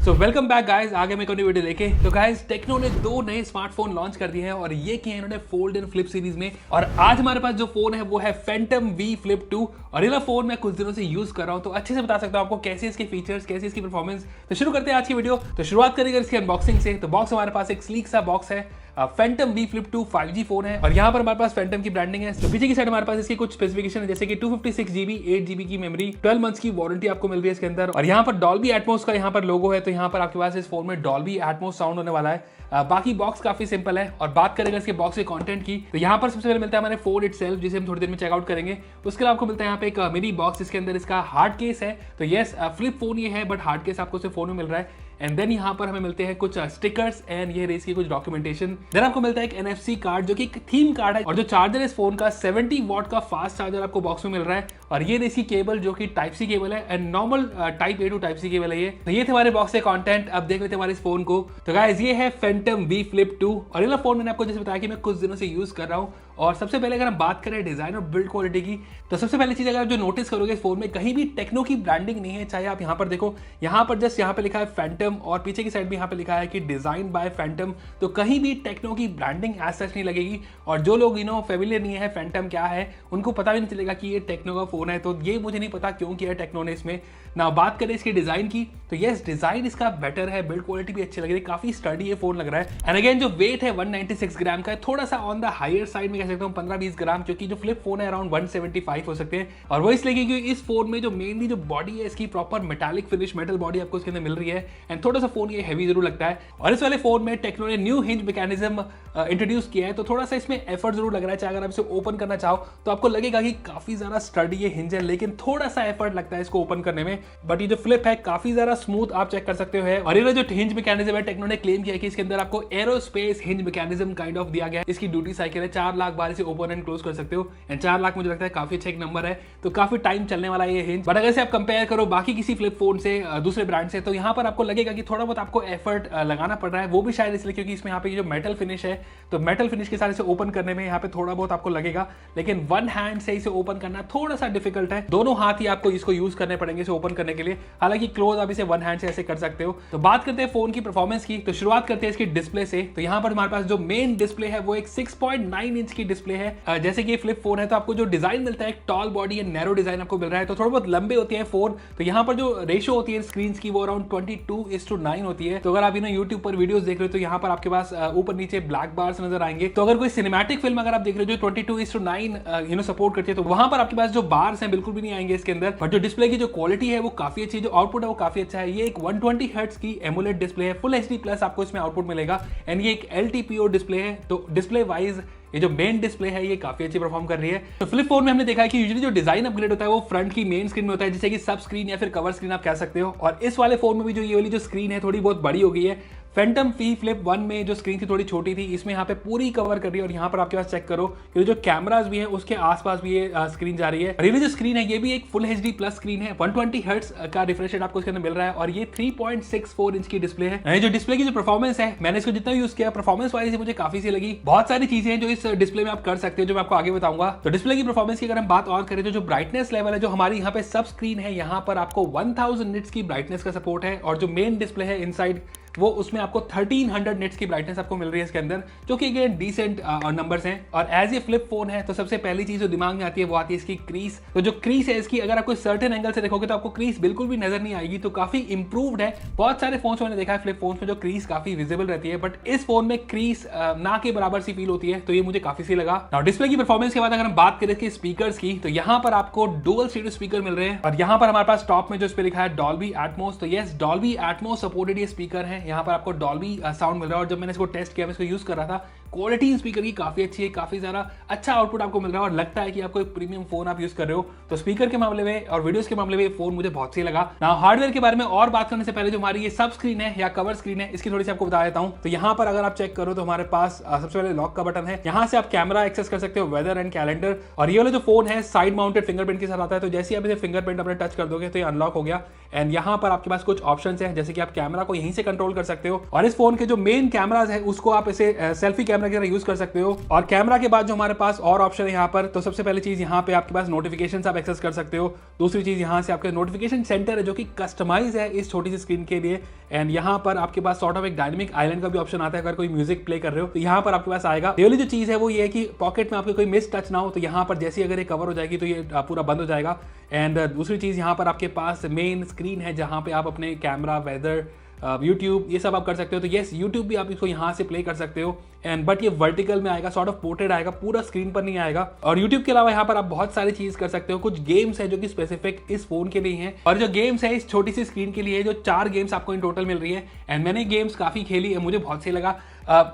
So welcome back guys, आगे मैं कोई वीडियो देखे। तो गाइस टेक्नो ने दो नए स्मार्टफोन लॉन्च कर दिए हैं और ये किए हैं इन्होंने फोल्ड एंड फ्लिप सीरीज में। और आज हमारे पास जो फोन है वो है फैंटम V Flip 2 और ये फोन मैं कुछ दिनों से यूज कर रहा हूँ, तो अच्छे से बता सकता हूँ आपको कैसे इसके फीचर्स, कैसे इसकी परफॉर्मेंस। तो शुरू करते हैं आज की वीडियो। तो शुरुआत करेंगे इसकी अनबॉक्सिंग से। तो बॉक्स हमारे पास एक स्लीक सा बॉक्स है। Phantom V Flip 2 5G phone है और यहाँ पर हमारे पास फैंटम की ब्रांडिंग है। तो पीछे की साइड हमारे पास इसकी कुछ स्पेसिफिकेशन है, जैसे कि 256 GB 8 GB की मेमोरी, 12 मंथ्स की वारंटी आपको मिल रही है इसके अंदर। और यहाँ पर डॉल्बी एटमॉस का यहाँ पर लोगो है, तो यहाँ पर आपके पास इस फोन में डॉल्बी एटमॉस साउंड होने वाला है। बाकी बॉक्स काफी सिंपल है। और बात करेंगे इसके बॉक्स के कंटेंट की, तो यहाँ पर सबसे पहले मिलता है हमारे फोन इटसेल्फ, जिसे हम थोड़ी देर में चेकआउट करेंगे। उसके अलावा आपको मिलता है यहाँ पे एक मिनी बॉक्स, जिसके अंदर इसका हार्ड केस है। तो यस, फ्लिप फोन ये है बट हार्ड केस आपको सिर्फ फोन में मिल रहा है। एंड देन यहाँ पर हमें मिलते हैं कुछ स्टिकर्स एंड ये रेस की कुछ डॉक्यूमेंटेशन। देन आपको मिलता है एक NFC कार्ड, जो कि एक थीम कार्ड है। और जो चार्जर है इस फोन का 70 वॉट का फास्ट चार्जर आपको बॉक्स में मिल रहा है। और ये इसकी केबल जो कि टाइप सी केबल है and normal type A to type C cable है ये। तो ये थे हमारे बॉक्स के कंटेंट। अब देख लेते हैं हमारे इस फोन को। तो गाइस ये है फैंटम V Flip 2 और ये फोन मैंने आपको जैसे बताया कि मैं कुछ दिनों से यूज कर रहा हूँ। और सबसे पहले अगर हम बात करें डिजाइन और बिल्ड क्वालिटी की, तो सबसे पहले चीज अगर आप जो नोटिस करोगे इस फोन में कहीं भी टेक्नो की ब्रांडिंग नहीं है। चाहे आप यहाँ पर देखो, यहाँ पर जस्ट यहाँ पे लिखा है फैंटम और पीछे की साइड में यहाँ पे लिखा है कि डिजाइन बाय फैंटम। तो कहीं भी टेक्नो की ब्रांडिंग एज सच नहीं लगेगी। और जो लोग फेमिलियर नहीं है फैंटम क्या है, उनको पता भी नहीं चलेगा कि ये टेक्नो का फोन है। तो ये मुझे नहीं पता क्यों किया है टेक्नो ने इसमें ना। बात करें इसकी डिजाइन की, तो यस डिजाइन इसका बेटर है, बिल्ड क्वालिटी भी अच्छी लग रही है, काफी स्टडी ये फोन लग रहा है। एंड अगेन जो वेट है 196 ग्राम का है, थोड़ा सा ऑन द हायर साइड में कह सकता हूँ 15-20 ग्राम, क्योंकि जो फ्लिप फोन है अराउंड 175 हो सकते हैं। और वो इसलिए क्योंकि इस फोन में जो मेनली जो बॉडी है इसकी proper metallic finish metal body आपको इसके अंदर मिल रही है। एंड थोड़ा सा फोन ये हैवी जरूर लगता है। और इस वाले फोन में टेक्नो ने न्यू हिंज मैकेनिज्म इंट्रोड्यूस किया है, तो थोड़ा सा इसमें एफर्ट जरूर लग रहा है। चाहे अगर आप इसे ओपन करना चाहो तो आपको लगेगा कि काफी ज्यादा स्टडी ये हिंज है, लेकिन थोड़ा सा एफर्ट लगता है इसको ओपन करने में। बट ये जो फ्लिप है काफी ज्यादा स्मूथ, आप चेक कर सकते हो। और ये जो हिंज मैकेनिज्म है, टेक्नो ने क्लेम किया कि इसके अंदर आपको aerospace hinge mechanism kind of दिया गया है। इसकी ड्यूटी साइकिल है 4 लाख बार इसे ओपन एंड क्लोज कर सकते हो। एंड 4 लाख मुझे लगता है काफी अच्छा एक नंबर है, तो काफी टाइम चलने वाला ये हिंज। बट अगर से आप कंपेयर करो बाकी किसी फ्लिप फोन से, दूसरे ब्रांड से, तो यहाँ पर आपको लगेगा कि थोड़ा बहुत आपको एफर्ट लगाना पड़ रहा है। वो भी शायद इसलिए क्योंकि इसमें यहाँ पे जो मेटल फिनिश है, तो मेटल फिनिश के साथ इसे ओपन करने में यहाँ पे थोड़ा बहुत आपको लगेगा। लेकिन वन हैंड से इसे ओपन करना थोड़ा सा डिफिकल्ट है। दोनों हाथ ही आपको इसको यूज करने पड़ेंगे इसे ओपन करने के लिए। हालांकि क्लोज आप इसे वन हैंड से ऐसे कर सकते हो। तो बात करते हैं फोन की परफॉर्मेंस की, तो शुरुआत करते हैं इसकी डिस्प्ले से। तो यहाँ पर हमारे पास जो मेन डिस्प्ले है वो एक 6.9 इंच की डिस्प्ले है। जैसे कि ये फ्लिप फोन है तो आपको जो डिजाइन मिलता है एक tall body and narrow design आपको मिल रहा है, तो थोड़ा बहुत लंबे होते हैं फोन। तो यहाँ पर जो रेशियो होती है स्क्रीन की वो अराउंड 22:9 होती है। तो अगर आप यूट्यूब पर वीडियोस देख रहे हो तो यहाँ पर आपके पास ऊपर नीचे ब्लैक बार्स नजर आएंगे। तो अगर कोई सिनेमैटिक फिल्म अगर आप देख रहे हो जो 22:9 सपोर्ट करती है, तो वहां पर आपके पास जो बार्स हैं बिल्कुल भी नहीं आएंगे इसके अंदर। बट जो डिस्प्ले की जो क्वालिटी है वो काफी अच्छी है, जो आउटपुट है वो काफी अच्छा है। ये एक 120 हर्ट्ज की एमोलेड डिस्प्ले है, फुल HD प्लस आपको इसमें आउटपुट मिलेगा। एंड ये एक LTPO डिस्प्ले है, तो डिस्प्ले वाइज ये जो मेन डिस्प्ले है ये काफी अच्छी परफॉर्म कर रही है। तो फ्लिप फोन में हमने देखा है कि यूजुअली जो डिजाइन अपग्रेड होता है वो फ्रंट की मेन स्क्रीन में होता है, जैसे कि सब स्क्रीन या फिर कवर स्क्रीन आप कह सकते हो। और इस वाले फोन में भी जो ये वाली जो स्क्रीन है थोड़ी बहुत बड़ी हो गई है। फैंटम V Flip 1 में जो स्क्रीन थी थोड़ी छोटी थी, इसमें यहाँ पे पूरी कवर कर रही है। और यहाँ पर आपके पास चेक करो कि जो कैमरास भी है उसके आसपास भी ये स्क्रीन जा रही है। और ये जो स्क्रीन है ये भी एक फुल HD प्लस स्क्रीन है, 120 हर्ट्ज का रिफ्रेश रेट आपको इसके अंदर मिल रहा है। और ये 3.64 इंच की डिस्प्ले है। ये जो डिस्प्ले की जो परफॉर्मेंस है, मैंने इसको जितना यूज किया परफॉर्मेंस वाइज मुझे काफी सी लगी। बहुत सारी चीजें हैं जो इस डिस्प्ले में आप कर सकते हो, जो मैं आपको आगे बताऊंगा। तो डिस्प्ले की परफॉर्मेंस की अगर हम बात और करें तो जो ब्राइटनेस लेवल है, जो हमारी यहाँ पे सब स्क्रीन है, यहाँ पर आपको 1000 निट्स की ब्राइटनेस का सपोर्ट है। और जो मेन डिस्प्ले है इनसाइड वो उसमें आपको 1300 निट्स की ब्राइटनेस आपको मिल रही है इसके अंदर, जो कि अगेन डिसेंट नंबर्स हैं। और एज ये फ्लिप फोन है तो सबसे पहली चीज जो दिमाग में आती है वो आती है इसकी क्रीज। तो जो क्रीज है इसकी अगर आप कोई सर्टेन एंगल से देखोगे तो आपको क्रीज बिल्कुल भी नजर नहीं आएगी, तो काफी इंप्रूव्ड है। बहुत सारे फोन मैंने देखा है फ्लिप फोन में जो क्रीज काफी विजिबल रहती है, बट इस फोन में क्रीज ना के बराबर सी फील होती है, तो ये मुझे काफी सी लगा। नाउ डिस्प्ले की परफॉर्मेंस के बाद अगर हम बात करें इसके स्पीकर्स की, तो यहाँ पर आपको डुअल स्टीरियो स्पीकर मिल रहे हैं। और यहाँ पर हमारे पास टॉप में जो इस पे लिखा है डॉल्बी एटमॉस, तो यस डॉल्बी एटमॉस सपोर्टेड ये स्पीकर है। यहाँ पर आपको डॉल्बी साउंड मिल रहा है। और जब मैंने इसको टेस्ट किया, मैं इसको यूज कर रहा था, क्वालिटी स्पीकर की काफी अच्छी है, काफी ज्यादा अच्छा आउटपुट आपको मिल रहा है और लगता है कि आपको एक प्रीमियम फोन आप यूज कर रहे हो। तो स्पीकर के मामले में और वीडियोस के मामले में फोन मुझे बहुत सही लगा। ना हार्डवेयर के बारे में और बात करने से पहले जो हमारी ये सब स्क्रीन है या कवर स्क्रीन है, इसकी थोड़ी सी आपको बता देता हूं। तो यहाँ पर अगर आप चेक करो तो हमारे पास सबसे पहले लॉक का बटन है, यहाँ से आप कैमरा एक्सेस कर सकते हो, वेदर एंड कैलेंडर। और ये वाला जो फोन है साइड माउंटेड फिंगरप्रिंट के साथ आता है, तो जैसे आप इसे फिंगरप्रिंट अपने टच कर दोगे तो ये अनलॉक हो गया। एंड यहाँ पर आपके पास कुछ ऑप्शंस हैं, जैसे कि आप कैमरा को यहीं से कंट्रोल कर सकते हो। और इस फोन के जो मेन कैमराज है उसको आप इसे सेल्फी कैमरा की तरह यूज कर सकते हो। और कैमरा के बाद जो हमारे पास और ऑप्शन है यहाँ पर, तो सबसे पहली चीज यहाँ पे आपके पास नोटिफिकेशन आप एक्सेस कर सकते हो। दूसरी चीज यहाँ से आपके नोटिफिकेशन सेंटर है जो कि कस्टमाइज है इस छोटी सी स्क्रीन के लिए। एंड यहाँ पर आपके पास सॉर्ट ऑफ एक डायनेमिक आइलैंड का भी ऑप्शन आता है, अगर कोई म्यूजिक प्ले कर रहे हो तो यहाँ पर आपके पास आएगा। पहली जो चीज है वो ये है कि पॉकेट में आपके कोई मिस टच ना हो, तो यहाँ पर जैसे अगर ये कवर हो जाएगी तो ये पूरा बंद हो जाएगा। एंड दूसरी चीज यहाँ पर आपके पास मेन स्क्रीन है जहाँ पे आप अपने कैमरा, वेदर, यूट्यूब ये सब आप कर सकते हो। तो येस, यूट्यूब भी आप इसको यहाँ से प्ले कर सकते हो। एंड बट ये वर्टिकल में आएगा, सॉर्ट ऑफ पोर्ट्रेट आएगा, पूरा स्क्रीन पर नहीं आएगा। और यूट्यूब के अलावा यहाँ पर आप बहुत सारी चीज कर सकते हो। कुछ गेम्स है जो कि स्पेसिफिक इस फोन के लिए हैं, और जो गेम्स है इस छोटी सी स्क्रीन के लिए, जो 4 गेम्स आपको इन टोटल मिल रही है। एंड मैंने गेम्स काफी खेली है, मुझे बहुत सही लगा।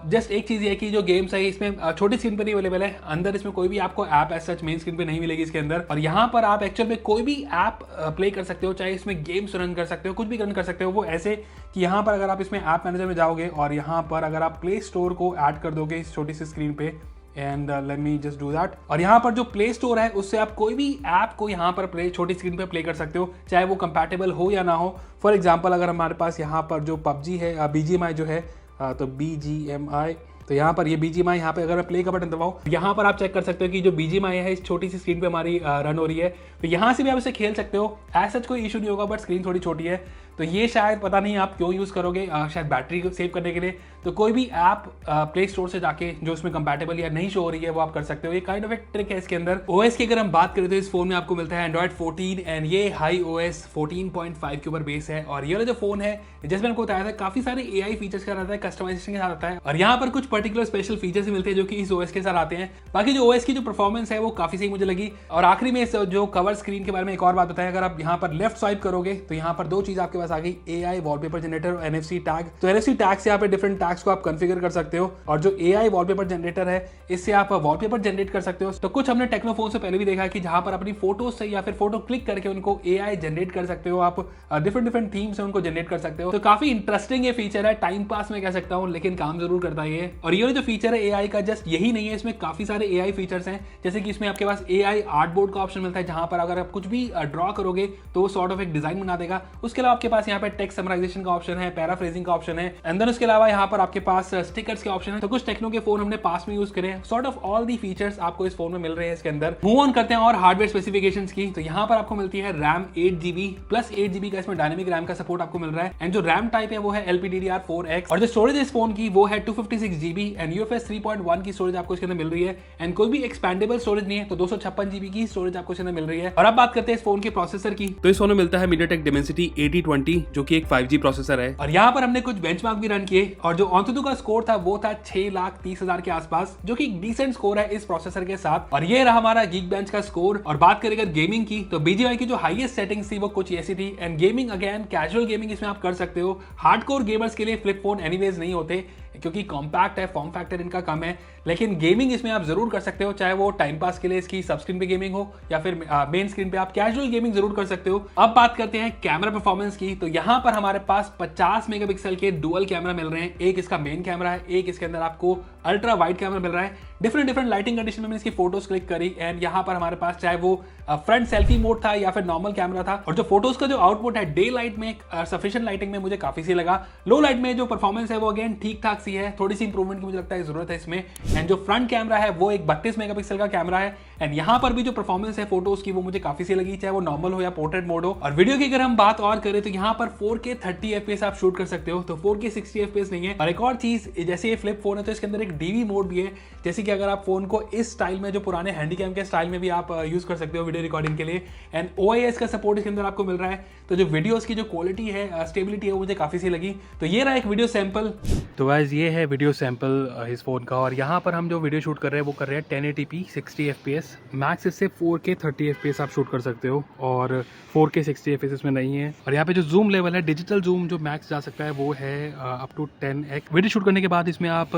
जस्ट एक चीज ये कि जो गेम्स है इसमें छोटी स्क्रीन पर ही अवेलेबल है, अंदर इसमें कोई भी आपको app as such main screen पे नहीं मिलेगी इसके अंदर। और यहाँ पर आप एक्चुअल में कोई भी ऐप प्ले कर सकते हो, चाहे इसमें गेम्स रन कर सकते हो, कुछ भी रन कर सकते हो। वो ऐसे कि यहाँ पर अगर आप इसमें ऐप मैनेजर में जाओगे और यहाँ पर अगर आप प्ले स्टोर को ऐड कर दोगे इस छोटी सी स्क्रीन पे, and let me just do that. और यहाँ पर जो प्ले स्टोर है उससे आप कोई भी ऐप को यहाँ पर प्ले छोटी स्क्रीन पे प्ले कर सकते हो, चाहे वो कंपैटिबल हो या ना हो। फॉर एग्जांपल अगर हमारे पास यहाँ पर जो पबजी है, BGMI जो है, तो BGMI, तो यहाँ पर ये BGMI, यहाँ पे अगर मैं प्ले का बटन दबाऊं, यहाँ पर आप चेक कर सकते हो कि जो BGMI है इस छोटी सी स्क्रीन पे हमारी रन हो रही है। तो यहाँ से भी आप इसे खेल सकते हो, ऐसा कोई इशू नहीं होगा, बट स्क्रीन थोड़ी छोटी है। तो ये शायद पता नहीं आप क्यों यूज़ करोगे, शायद बैटरी को सेव करने के लिए। तो कोई भी ऐप प्ले स्टोर से जाके जो उसमें कंपैटिबल या नहीं शो हो रही है वो आप कर सकते हो। ये काइंड ऑफ एक ट्रिक है इसके अंदर। OS की अगर हम बात करें तो इस फोन में आपको मिलता है Android 14, एंड ये HiOS 14.5 के ऊपर बेस है। और ये वाला जो फोन है, जैसे मैंने आपको बताया था, काफी सारे AI फीचर्स का रहता है, कस्टमाइजेशन के साथ आता है। और यहाँ पर कुछ पर्टिकुलर स्पेशल फीचर्स मिलते हैं जो कि इस OS के साथ आते हैं। बाकी जो OS की जो परफॉर्मेंस है वो काफी सही मुझे लगी। और आखिरी में इस जो कवर स्क्रीन के बारे में एक और बात बताएं, अगर आप यहाँ पर लेफ्ट स्वाइप करोगे तो यहाँ पर 2 चीज आपके पास आ गई, AI वॉलपेपर जनरेटर और NFC टैग। तो NFC टैग से यहाँ पे डिफरेंट टैग्स को आप कॉन्फ़िगर कर सकते हो, और जो AI वॉलपेपर जनरेटर है इससे आप वॉलपेपर जनरेट कर सकते हो। तो कुछ हमने टेक्नोफोन से पहले भी देखा है कि जहां पर अपनी फोटो से या फिर फोटो क्लिक करके उनको AI जनरेट कर सकते हो, आप डिफरेंट थीम से उनको जनरेट कर सकते हो। तो काफी इंटरेस्टिंग ये फीचर है, टाइम पास में कह सकता हूँ, लेकिन काम जरूर करता है ये। और ये जो फीचर है AI का, जस्ट यही नहीं है, इसमें काफी सारे AI फीचर्स हैं। जैसे कि इसमें आपके पास AI आर्ट बोर्ड का ऑप्शन मिलता है, जहां पर अगर आप कुछ भी ड्रॉ करोगे तो वो सॉर्ट ऑफ एक डिजाइन बना देगा। उसके अलावा आपके पास यहाँ पे टेक्स्ट समराइजेशन का ऑप्शन है, पैराफ्रेजिंग का ऑप्शन है, एंड देन उसके अलावा यहाँ पर आपके पास स्टिकर्स के ऑप्शन है। तो कुछ टेक्नो के फोन हमने पास में यूज करे, sort of all the features आपको इस फोन में मिल रहे हैं इसके अंदर। मूव ऑन करते हैं और हार्डवेयर स्पेसिफिकेशंस की। तो यहाँ पर आपको मिलती है रैम 8GB प्लस 8GB का इसमें डायनेमिक रैम का सपोर्ट आपको मिल रहा है। एंड जो रैम टाइप है वो है LPDDR4X, और जो स्टोरेज इस फोन की वो है 256GB, एंड UFS 3.1 की स्टोरेज आपको इसके अंदर मिल रही है। एंड कोई भी एक्सपेंडेबल स्टोरेज नहीं है, तो 256GB की स्टोरेज आपको इसके अंदर मिल रही है। और अब बात करते हैं इस फोन के प्रोसेसर की। तो इस फोन में मिलता है MediaTek Dimensity 8020, जो कि एक 5G प्रोसेसर है। और यहाँ पर हमने कुछ बेंचमार्क भी रन किए, और जो Antutu का स्कोर था वो था 6,30,000 के आसपास, जो कि डिसेंट स्कोर है इस प्रोसेसर के साथ। और ये रहा हमारा Geekbench का स्कोर। और बात करें अगर गेमिंग की, तो BGMI की जो हाईएस्ट सेटिंग्स थी वो कुछ ऐसी थी। And gaming again casual gaming इसमें आप कर सकते हो। हार्डकोर गेमर्स के लिए फ्लिप फोन एनीवेज नहीं होते, क्योंकि कॉम्पैक्ट है, फॉर्म फैक्टर इनका कम है। लेकिन गेमिंग इसमें आप जरूर कर सकते हो, चाहे वो टाइम पास के लिए इसकी सब स्क्रीन पे गेमिंग हो या फिर मेन स्क्रीन पे आप कैजुअल गेमिंग जरूर कर सकते हो। अब बात करते हैं कैमरा परफॉर्मेंस की। तो यहाँ पर हमारे पास 50 मेगापिक्सल के डुअल कैमरा मिल रहे हैं। एक इसका मेन कैमरा है, एक इसके अंदर आपको अल्ट्रा वाइड कैमरा मिल रहा है। डिफरेंट लाइटिंग कंडीशन में मैंने इसकी फोटोज क्लिक करी, एंड यहाँ पर हमारे पास चाहे वो फ्रंट सेल्फी मोड था या फिर नॉर्मल कैमरा था। और जो फोटोज का जो आउटपुट है डे लाइट में, सफिशिएंट लाइटिंग में मुझे काफी सही लगा। लो लाइट में जो परफॉर्मेंस है वो अगेन ठीक ठाक सी है, थोड़ी सी इंप्रूवमेंट की मुझे लगता है जरूरत है इसमें। एंड जो फ्रंट कैमरा है वो एक 32 मेगापिक्सल का कैमरा है। एंड यहाँ पर भी जो परफॉर्मेंस है फोटोज की वो मुझे काफी सही लगी, चाहे वो नॉर्मल हो या पोर्ट्रेट मोड हो। और वीडियो की अगर हम बात और करें तो यहाँ पर 4K 30 FPS आप शूट कर सकते हो, तो 4K 60 FPS नहीं है। और एक और चीज, जैसे ये फ्लिप फोन है तो इसके अंदर एक DV मोड भी है, जैसे कि अगर आप फोन को इस स्टाइल में, जो पुराने हैंडीकैम के स्टाइल में भी आप यूज कर सकते हो वीडियो रिकॉर्डिंग के लिए। एंड OIS का सपोर्ट इसके अंदर आपको मिल रहा है। तो जो वीडियोस की जो क्वालिटी है, स्टेबिलिटी है, वो मुझे काफी सही लगी। तो ये रहा एक वीडियो सैंपल। तो गाइस ये है वीडियो सैंपल इस फोन का, और यहाँ पर हम जो वीडियो शूट कर रहे हैं वो कर रहे हैं 1080p 60 FPS मैक्स। इससे 4K 30 FPS आप शूट कर सकते हो, और 4K 60 FPS इसमें नहीं है। और यहाँ पे जो जूम लेवल है, डिजिटल जूम जो मैक्स जा सकता है वो है up to 10x। Video shoot करने के बाद इसमें आप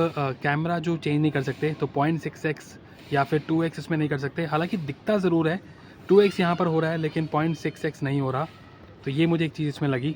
कैमरा जो चेंज नहीं कर सकते, तो 0.6x या फिर 2x इसमें नहीं कर सकते। हालांकि दिखता ज़रूर है 2x यहाँ पर हो रहा है, लेकिन 0.6x नहीं हो रहा। तो ये मुझे एक चीज़ इसमें लगी।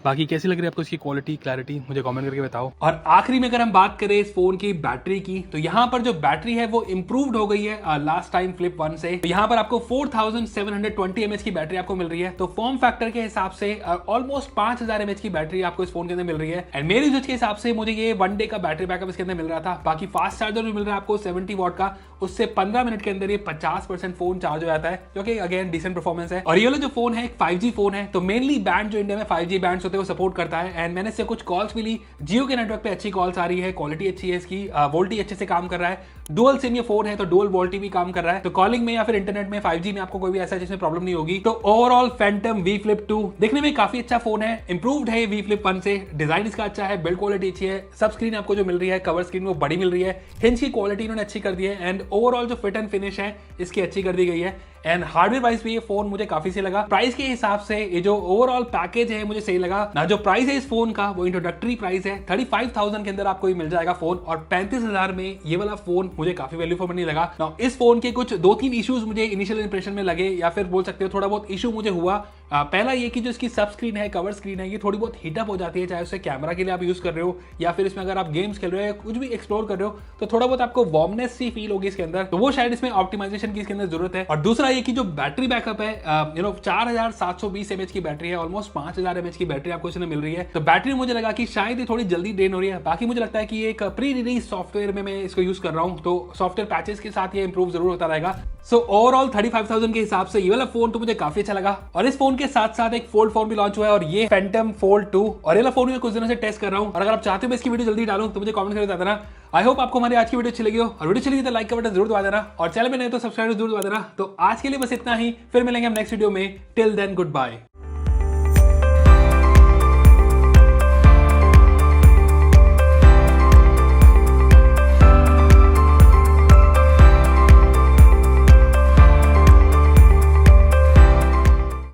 बाकी कैसी लग रही है आपको इसकी क्वालिटी, क्लैरिटी, मुझे कमेंट करके बताओ। और आखिरी में अगर हम बात करें इस फोन की बैटरी की, तो यहाँ पर जो बैटरी है वो इंप्रूव्ड हो गई है लास्ट टाइम फ्लिप 1 से। तो यहाँ पर आपको 4720 mAh की बैटरी आपको मिल रही है। तो फॉर्म फैक्टर के हिसाब से ऑलमोस्ट 5000 mAh की बैटरी आपको इस फोन के अंदर मिल रही है। एंड मेरे यूजेज के हिसाब से मुझे ये 1 डे का बैटरी बैकअप इसके अंदर मिल रहा था। बाकी फास्ट चार्जर भी मिल रहा है आपको 70 वॉट का, उससे 15 मिनट के अंदर ये 50% फोन चार्ज हो जाता है, जो कि अगेन डिसेंट परफॉर्मेंस है। और ये वाला जो फोन है एक 5G फोन है, तो मेनली बैंड जो इंडिया में 5G बैंड्स होते हैं वो सपोर्ट करता है। एंड मैंने इससे कुछ कॉल्स भी ली, जियो के नेटवर्क पे अच्छी कॉल्स आ रही है, क्वालिटी अच्छी है इसकी, वोल्टी अच्छे से काम कर रहा है, डुअल सिम ये फोन है तो डुअल वोल्टी भी काम कर रहा है। तो कॉलिंग में या फिर इंटरनेट में 5G में आपको कोई भी ऐसा जिसमें प्रॉब्लम नहीं होगी। तो ओवरऑल फैंटम V Flip 2 देखने में काफी अच्छा फोन है, इंप्रूव्ड है V Flip 1 से, डिजाइन इसका अच्छा है, बिल्ड क्वालिटी अच्छी है, सब स्क्रीन आपको जो मिल रही है कवर स्क्रीन वो बड़ी मिल रही है, हिंज की क्वालिटी इन्होंने अच्छी कर दी है। एंड ओवरऑल जो फिट एंड फिनिश है इसकी अच्छी कर दी गई है। एंड हार्डवेयर वाइज भी ये फोन मुझे काफी सही लगा। प्राइस के हिसाब से ये जो ओवरऑल पैकेज है मुझे सही लगा ना। जो प्राइस है इस फोन का वो इंट्रोडक्टरी प्राइस है, 35,000 के अंदर आपको ये मिल जाएगा फोन, और 35,000 में ये वाला फोन मुझे काफी वैल्यू फॉर मनी लगा ना। इस फोन के कुछ 2-3 इश्यूज मुझे इनिशियल इंप्रेशन में लगे, या फिर बोल सकते हो थोड़ा बहुत इशू मुझे हुआ। पहला ये कि जो इसकी सब स्क्रीन है, कवर स्क्रीन है, ये थोड़ी बहुत हीटअप हो जाती है, चाहे उसे कैमरा के लिए आप यूज कर रहे हो या फिर इसमें अगर आप गेम्स खेल रहे हो या कुछ भी एक्सप्लोर कर रहे हो तो थोड़ा बहुत आपको वार्मनेस सी फील होगी इसके अंदर, तो वो शायद इसमें ऑप्टिमाइजेशन की इसके अंदर जरूरत है। और दूसरा ये कि जो बैटरी बैकअप है 4720 mAh की बैटरी है, ऑलमोस्ट 5000 mAh की बैटरी आपको इसमें मिल रही है। तो बैटरी मुझे लगा कि शायद ये थोड़ी जल्दी ड्रेन हो रही है। बाकी मुझे लगता है कि एक प्री रिलीज सॉफ्टवेयर में मैं इसको यूज कर रहा हूँ, तो सॉफ्टवेयर पैचेस के साथ ये इंप्रूव जरूर होता रहेगा। सो ओवरऑल 35,000 के हिसाब से ये वाला फोन तो मुझे काफी अच्छा लगा। और इस फोन के साथ साथ एक फोल्ड फोन भी लॉन्च हुआ है, और ये फैंटम फोल्ड 2, और ये वाला फोन मैं कुछ दिनों से टेस्ट कर रहा हूँ। और अगर आप चाहते हो मैं इसकी वीडियो जल्दी डालूं तो मुझे कमेंट करके बता देना। आई होप आपको हमारी आज की वीडियो अच्छी लगी हो, और वीडियो अच्छी लगी तो लाइक का बटन जरूर दबा देना, और चैनल में नहीं तो सब्सक्राइब जरूर दबा देना। तो आज के लिए बस इतना ही, फिर मिलेंगे हम नेक्स्ट वीडियो में। Till then good bye.